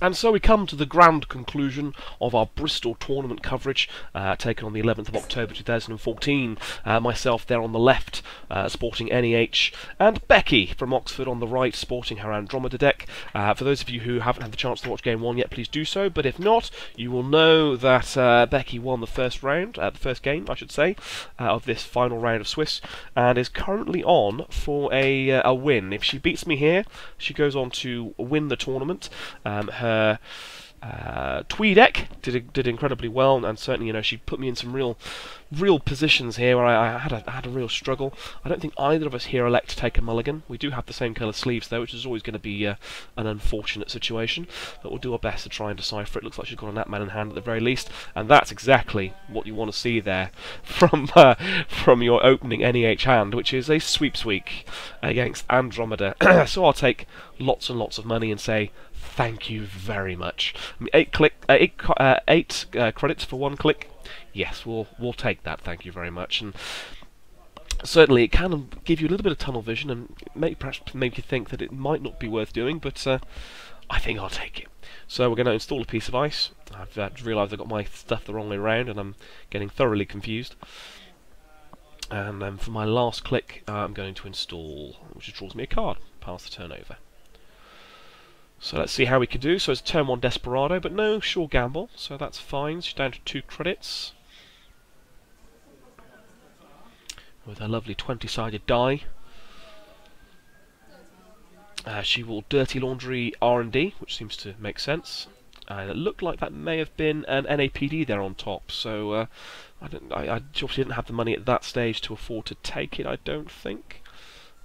And so we come to the grand conclusion of our Bristol tournament coverage, taken on the 11th of October 2014. Myself there on the left, sporting NEH, and Becky from Oxford on the right, sporting her Andromeda deck. For those of you who haven't had the chance to watch Game 1 yet, please do so, but if not, you will know that Becky won the first round, the first game, I should say, of this final round of Swiss, and is currently on for a win. If she beats me here, she goes on to win the tournament. Her Twee deck did incredibly well, and certainly, she put me in some real positions here where I had a real struggle. I don't think either of us here elect to take a mulligan. We do have the same colour sleeves though, which is always going to be an unfortunate situation, but we'll do our best to try and decipher it. Looks like she's got a Natman in hand at the very least, and that's exactly what you want to see there from your opening NEH hand, which is a sweeps week against Andromeda. So I'll take lots and lots of money and say thank you very much. I mean, eight credits for one click. Yes, we'll take that. Thank you very much. And certainly, it can give you a little bit of tunnel vision and perhaps make you think that it might not be worth doing. But I think I'll take it. So we're going to install a piece of ice. I've realised I've got my stuff the wrong way around, and I'm getting thoroughly confused. And for my last click, I'm going to install, which draws me a card. Pass the turn over. So let's see how we can do. So it's turn 1 Desperado, but no sure gamble, so that's fine. She's down to 2 credits. With her lovely 20-sided die. She will Dirty Laundry R&D, which seems to make sense. It looked like that may have been an NAPD there on top, so I obviously didn't have the money at that stage to afford to take it, I don't think.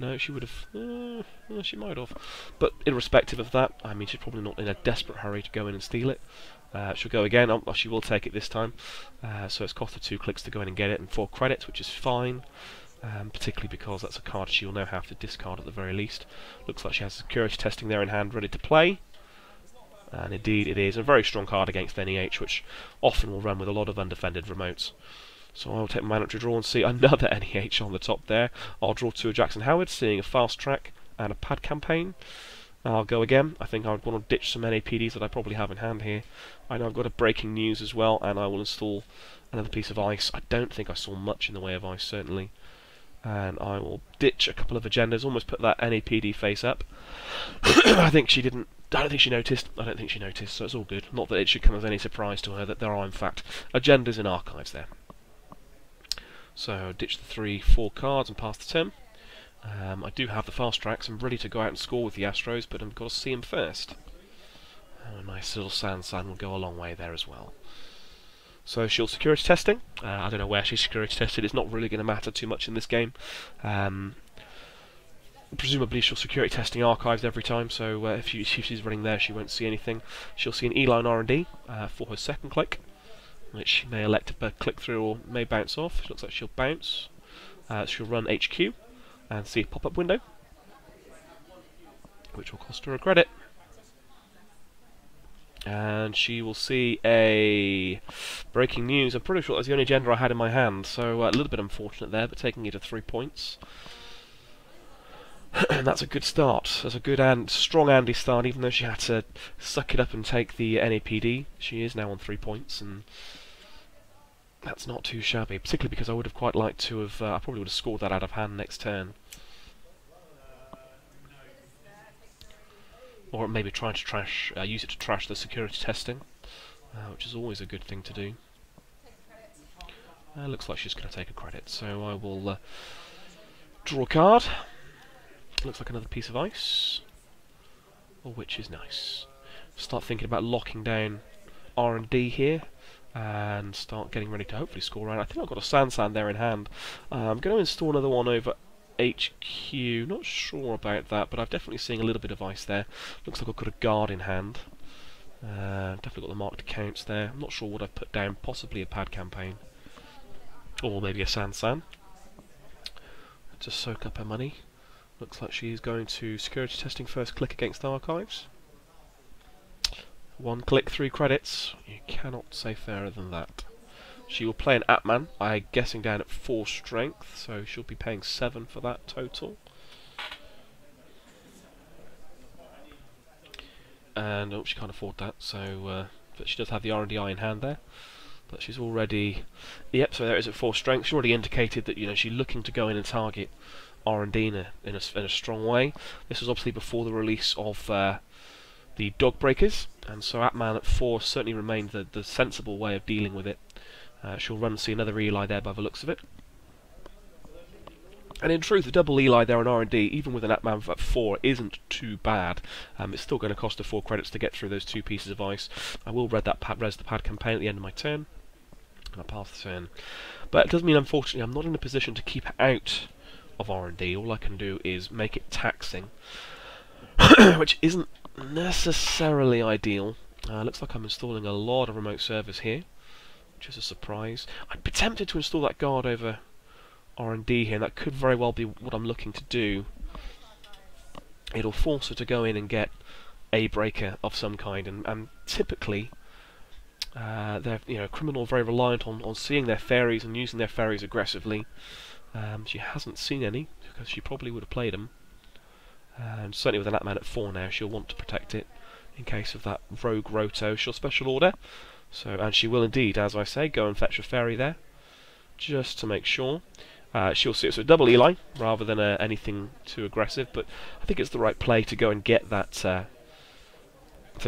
No, she would have. She might have. But irrespective of that, I mean, she's probably not in a desperate hurry to go in and steal it. She'll go again. Oh, she will take it this time. So it's cost her 2 clicks to go in and get it, and 4 credits, which is fine. Particularly because that's a card she will now have to discard at the very least. Looks like she has security testing there in hand, ready to play. And indeed, it is a very strong card against NEH, which often will run with a lot of undefended remotes. So I'll take my mandatory draw and see another NEH on the top there. I'll draw 2 Jackson Howard, seeing a fast track and a pad campaign. I'll go again. I think I would want to ditch some NAPDs that I probably have in hand here. I know I've got a breaking news as well, and I will install another piece of ice. I don't think I saw much in the way of ice, certainly. And I will ditch a couple of agendas, almost put that NAPD face up. I think she didn't. I don't think she noticed. So it's all good. Not that it should come as any surprise to her that there are, in fact, agendas in archives there. So ditch the 3-4 cards and pass the turn. I do have the fast tracks. I'm ready to go out and score with the Astros, but I've got to see them first. A nice little sand will go a long way there as well. So she'll security testing. I don't know where she's security tested. It's not really going to matter too much in this game. Presumably she'll security testing archives every time, so if she's running there, she won't see anything. She'll see an E-line R&D for her second click, which she may elect to click through or may bounce off. It looks like she'll bounce. She'll run HQ and see a pop-up window, which will cost her a credit. And she will see a breaking news. I'm pretty sure that's the only agenda I had in my hand, so a little bit unfortunate there, but taking it to 3 points. And that's a good start. That's a good and strong Andy start, even though she had to suck it up and take the NAPD. She is now on 3 points, and that's not too shabby, particularly because I would have quite liked to have... I probably would have scored that out of hand next turn. Or maybe trying to use it to trash the security testing, which is always a good thing to do. Looks like she's going to take a credit, so I will draw a card. Looks like another piece of ice, which is nice. Start thinking about locking down R&D here, and start getting ready to hopefully score around. I think I've got a sand there in hand. I'm going to install another one over HQ. Not sure about that, but I'm definitely seeing a little bit of ice there. Looks like I've got a guard in hand. Definitely got the marked accounts there. I'm not sure what I've put down. Possibly a pad campaign, or maybe a sand. To soak up her money. Looks like she's going to security testing first click against archives. 1 click, 3 credits. You cannot say fairer than that. She will play an Atman, I'm guessing down at 4 strength, so she'll be paying 7 for that total. and oh, she can't afford that, so but she does have the R&D-I in hand there. But she's already, yep, so there it is at 4 strength. She's already indicated that, you know, she's looking to go in and target R&D in a strong way. This was obviously before the release of the dog breakers, and so Atman at 4 certainly remained the sensible way of dealing with it. She'll run and see another Eli there by the looks of it. And in truth, a double Eli there on R&D, even with an Atman at 4, isn't too bad. It's still going to cost her 4 credits to get through those 2 pieces of ice. I will res the pad campaign at the end of my turn, and I pass the turn. But it does mean, unfortunately, I'm not in a position to keep out of R&D. All I can do is make it taxing, which isn't necessarily ideal. Looks like I'm installing a lot of remote servers here, which is a surprise. I'd be tempted to install that guard over R&D here, and that could very well be what I'm looking to do. It'll force her to go in and get a breaker of some kind, and typically they're, you know, criminal very reliant on seeing their fairies and using their fairies aggressively. She hasn't seen any, because she probably would have played them. And certainly with an Atman at 4 now, she'll want to protect it in case of that rogue Roto. She'll special order, so, and she will indeed, as I say, go and fetch a fairy there, just to make sure. She'll see it's a double Eli rather than anything too aggressive, but I think it's the right play to go and get that to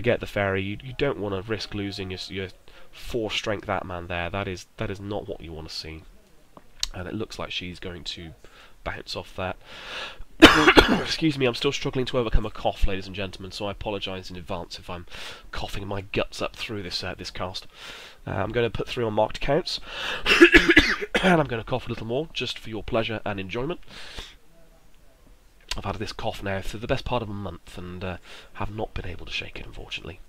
get the fairy. You don't want to risk losing your 4 strength Atman there. That is not what you want to see, and it looks like she's going to bounce off that. Excuse me, I'm still struggling to overcome a cough, ladies and gentlemen, so I apologise in advance if I'm coughing my guts up through this this cast. I'm going to put 3 on marked accounts, and I'm going to cough a little more, just for your pleasure and enjoyment. I've had this cough now for the best part of a month, and have not been able to shake it, unfortunately.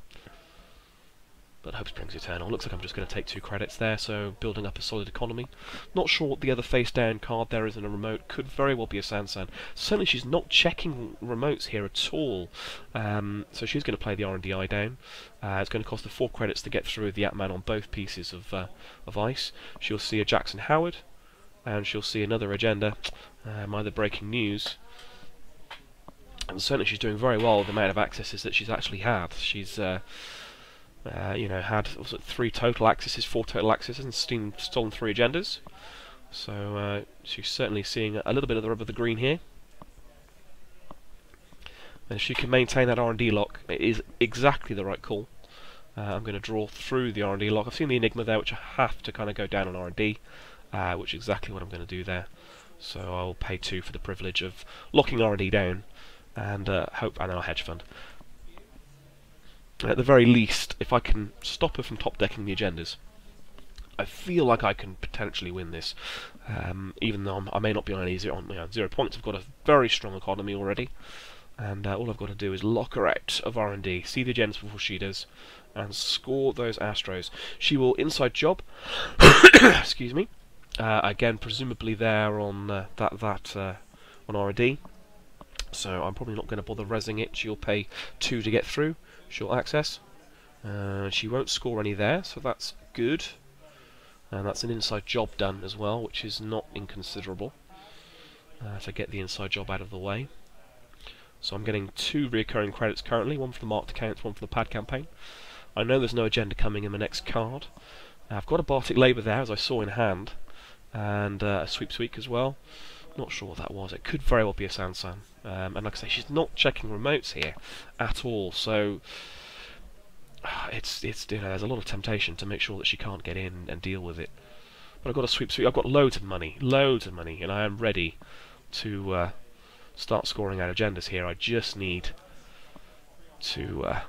But hope springs eternal. Looks like I'm just going to take 2 credits there, so building up a solid economy. Not sure what the other face-down card there is in a remote. Could very well be a Sansan. Certainly she's not checking remotes here at all. So she's going to play the R&D-I down. It's going to cost her 4 credits to get through the Atman on both pieces of ice. She'll see a Jackson Howard, and she'll see another agenda, either breaking news. And certainly she's doing very well with the amount of accesses that she's actually had. She's you know, had 3 total accesses, 4 total accesses, and stolen 3 agendas. So she's certainly seeing a little bit of the rub of the green here. And if she can maintain that R&D lock, it is exactly the right call. I'm going to draw through the R&D lock. I've seen the Enigma there, which I have to kind of go down on R&D, which is exactly what I'm going to do there. So I'll pay 2 for the privilege of locking R&D down, and hope, and our hedge fund. At the very least, if I can stop her from top-decking the agendas, I feel like I can potentially win this. Even though I may not be on any 0 points, I've got a very strong economy already, and all I've got to do is lock her out of R&D, see the agendas before she does, and score those Astros. She will inside job, excuse me, again presumably there on on R&D. So I'm probably not going to bother resing it. She'll pay 2 to get through. She'll access. She won't score any there, so that's good. And that's an inside job done as well, which is not inconsiderable, to get the inside job out of the way. So I'm getting 2 recurring credits currently, 1 for the marked accounts, 1 for the pad campaign. I know there's no agenda coming in the next card. I've got a Bartic Labour there, as I saw in hand, and a Sweep Sweep as well. Not sure what that was. It could very well be a Sansan. And like I say, she's not checking remotes here at all, so it's you know, there's a lot of temptation to make sure that she can't get in and deal with it. But I've got a Sweep Sweep. I've got loads of money, and I am ready to start scoring out agendas here. I just need to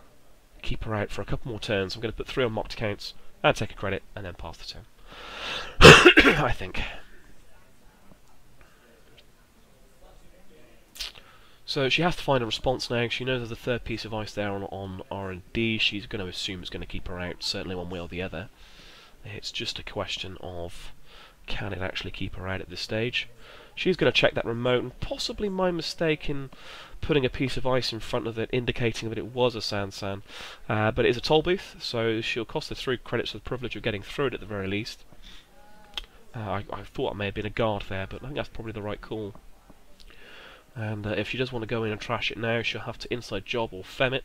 keep her out for a couple more turns. I'm going to put 3 on mocked accounts and take a credit, and then pass the turn. I think. So she has to find a response now. She knows there's a 3rd piece of ice there on R&D. She's going to assume it's going to keep her out, certainly one way or the other. It's just a question of, can it actually keep her out at this stage? She's going to check that remote, and possibly my mistake in putting a piece of ice in front of it, indicating that it was a Sansan. But it is a toll booth, so she'll cost her 3 credits for the privilege of getting through it at the very least. I thought it may have been a guard there, but I think that's probably the right call. And if she does want to go in and trash it now, she'll have to inside job or fem it,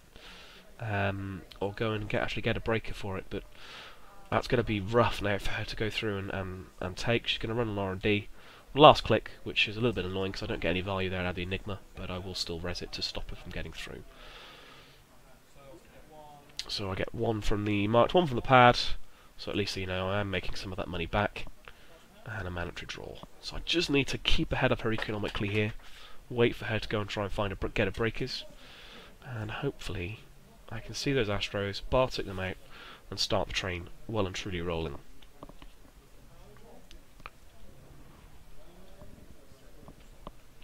or go and actually get a breaker for it, but that's going to be rough now for her to go through and take. She's going to run an R&D. Last click, which is a little bit annoying because I don't get any value there out of the Enigma, but I will still res it to stop her from getting through. So I get one from the marked, one from the pad, so at least, you know, I am making some of that money back, and a mandatory draw. So I just need to keep ahead of her economically here, wait for her to go and try and find get her breakers, and hopefully I can see those Astros, Bartik them out, and start the train well and truly rolling.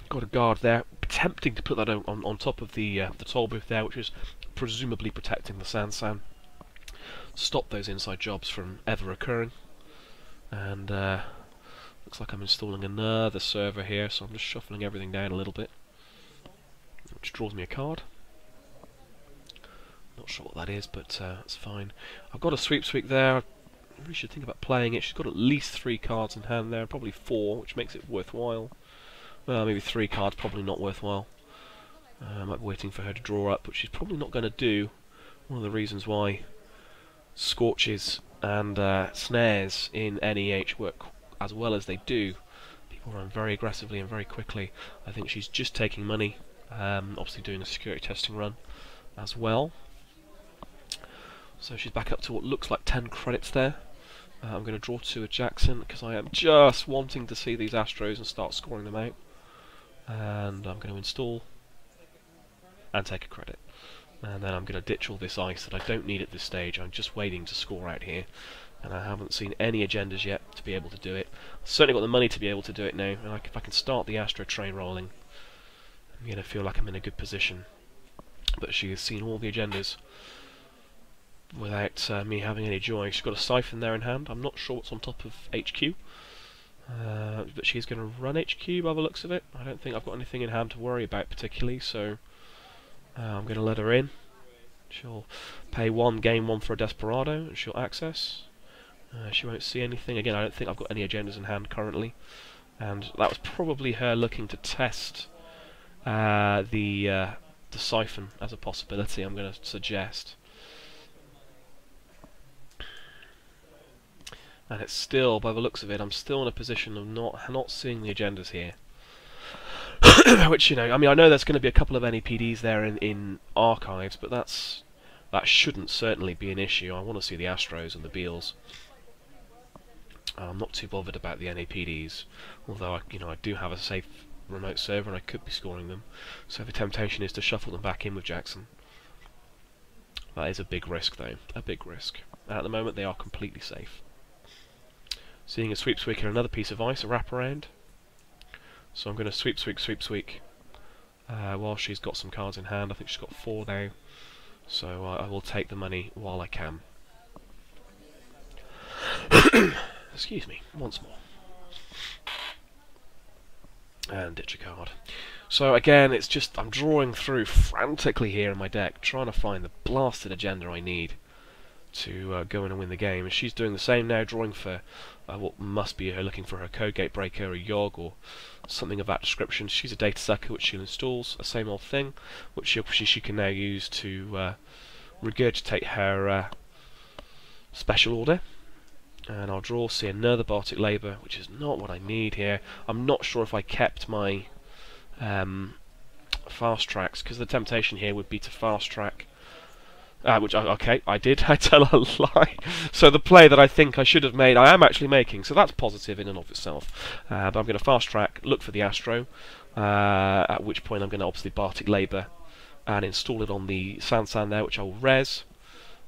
Got a guard there, attempting to put that on top of the toll booth there, which is presumably protecting the Sansan. Stop those inside jobs from ever occurring. And looks like I'm installing another server here, so I'm just shuffling everything down a little bit, which draws me a card. Not sure what that is, but it's fine. I've got a sweep there. I really should think about playing it. She's got at least 3 cards in hand there, probably 4, which makes it worthwhile. Well, maybe 3 cards, probably not worthwhile. I might be waiting for her to draw up, which she's probably not going to do. One of the reasons why Scorches and Snares in NEH work as well as they do. People run very aggressively and very quickly. I think she's just taking money, obviously doing a security testing run as well. So she's back up to what looks like 10 credits there. I'm going to draw 2 at Jackson because I am just wanting to see these Astros and start scoring them out. And I'm going to install and take a credit. And then I'm going to ditch all this ice that I don't need at this stage. I'm just waiting to score out here. And I haven't seen any agendas yet to be able to do it. I've certainly got the money to be able to do it now. And if I can start the Astro train rolling, I'm going to feel like I'm in a good position. But she has seen all the agendas without me having any joy. She's got a siphon there in hand. I'm not sure what's on top of HQ. But she's going to run HQ by the looks of it. I don't think I've got anything in hand to worry about particularly, so I'm going to let her in. She'll pay 1, gain 1 for a Desperado, and she'll access. She won't see anything. Again, I don't think I've got any agendas in hand currently. And that was probably her looking to test the siphon as a possibility, I'm going to suggest. And it's still, by the looks of it, I'm still in a position of not seeing the agendas here. Which, you know, I mean, I know there's going to be a couple of NEPDs there in archives, but that shouldn't certainly be an issue. I want to see the Astros and the Beals. I'm not too bothered about the NAPDs, although I do have a safe remote server and I could be scoring them. So the temptation is to shuffle them back in with Jackson. That is a big risk, though, a big risk. At the moment, they are completely safe. Seeing a sweep and another piece of ice, a wraparound. So I'm going to sweep while she's got some cards in hand. I think she's got 4 now, so I will take the money while I can. Excuse me, once more. And ditch a card. So again, it's just, I'm drawing through frantically here in my deck, trying to find the blasted agenda I need to go in and win the game. And she's doing the same now, drawing for what must be her looking for her code gate breaker, a Yogg, or something of that description. She's a data sucker, which she installs, the same old thing, which she can now use to regurgitate her special order. And I'll draw, see another Bartik Labour, which is not what I need here. I'm not sure if I kept my fast tracks, because the temptation here would be to fast track. Okay, I did. I tell a lie. So the play that I think I should have made, I am actually making. So that's positive in and of itself. But I'm going to fast track, look for the Astro, at which point I'm going to obviously Bartik Labour and install it on the Sansan there, which I'll res,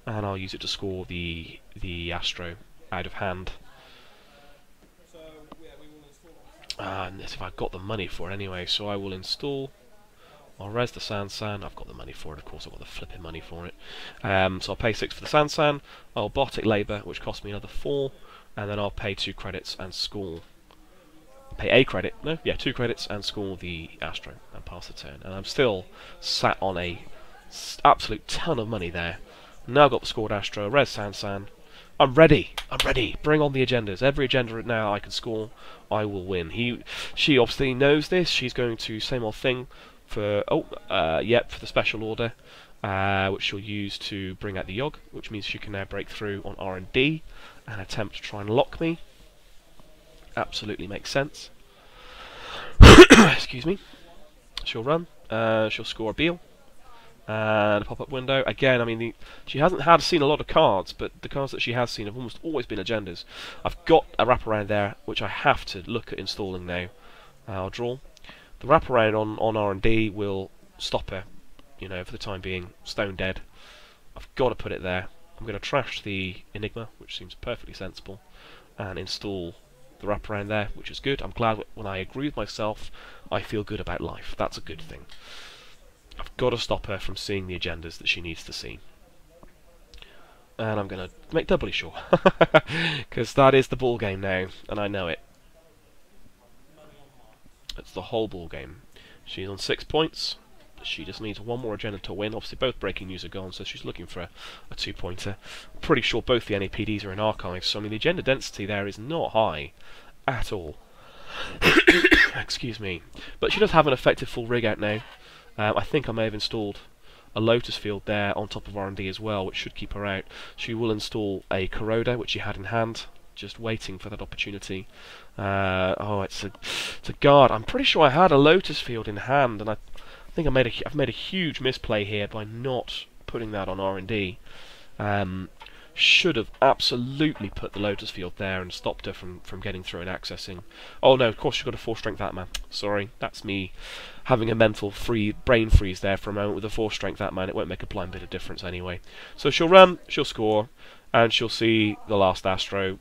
and I'll use it to score the Astro out of hand. And if I've got the money for it anyway, so I will install. I'll res the Sansan. I've got the money for it, of course. I've got the flipping money for it. So I'll pay 6 for the Sansan. I'll Bartik Labour, which costs me another 4, and then I'll pay 2 credits and score. Pay a credit, no, yeah, 2 credits and score the Astro and pass the turn. And I'm still sat on a absolute ton of money there. Now I've got the scored Astro, res Sansan. I'm ready. I'm ready. Bring on the agendas. Every agenda now I can score, I will win. She obviously knows this. She's going to same old thing for for the special order, which she'll use to bring out the Yogg, which means she can now break through on R&D and attempt to try and lock me. Absolutely makes sense. Excuse me. She'll run. She'll score a Beal. And a pop-up window. Again, I mean, she hasn't seen a lot of cards, but the cards that she has seen have almost always been agendas. I've got a wraparound there, which I have to look at installing now. I'll draw. The wraparound on R&D will stop her, you know, for the time being, stone dead. I've got to put it there. I'm going to trash the Enigma, which seems perfectly sensible, and install the wraparound there, which is good. I'm glad when I agree with myself, I feel good about life. That's a good thing. I've got to stop her from seeing the agendas that she needs to see. And I'm going to make doubly sure, because that is the ball game now, and I know it. It's the whole ball game. She's on 6 points. She just needs one more agenda to win. Obviously, both breaking news are gone, so she's looking for a 2-pointer. I'm pretty sure both the NAPDs are in archives, so I mean, the agenda density there is not high at all. Excuse me. But she does have an effective full rig out now. I think I may have installed a Lotus Field there on top of R&D as well, which should keep her out. She will install a Corroder, which she had in hand, just waiting for that opportunity. Oh, it's a guard. I'm pretty sure I had a Lotus Field in hand, and I think I've made a huge misplay here by not putting that on R&D. Should have absolutely put the Lotus Field there and stopped her from getting through and accessing. Oh no, of course you've got a 4-strength Atman. Sorry, that's me having a mental brain freeze there for a moment with a 4-strength Atman. It won't make a blind bit of difference anyway. So she'll run, she'll score, and she'll see the last Astro.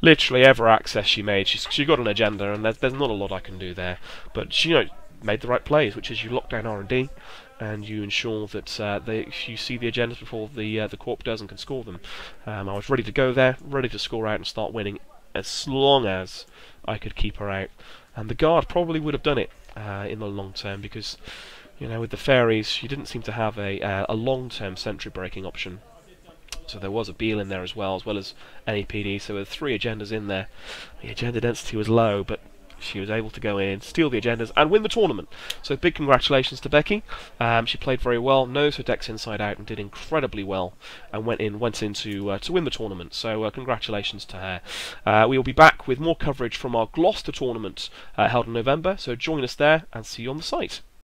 Literally every access she made, she got an agenda, and there's not a lot I can do there. But she, you know, made the right plays, which is you lock down R&D, and you ensure that you see the agendas before the Corp does and can score them. I was ready to go there, ready to score out and start winning, as long as I could keep her out. And the guard probably would have done it in the long term, because, you know, with the fairies, she didn't seem to have a long-term sentry breaking option. So there was a Beal in there as well as NAPD, so with 3 agendas in there, the agenda density was low, but she was able to go in, steal the agendas, and win the tournament. So big congratulations to Becky. She played very well, knows her decks inside out, and did incredibly well, and went in to win the tournament. So congratulations to her. We will be back with more coverage from our Gloucester tournament held in November. So join us there, and see you on the site.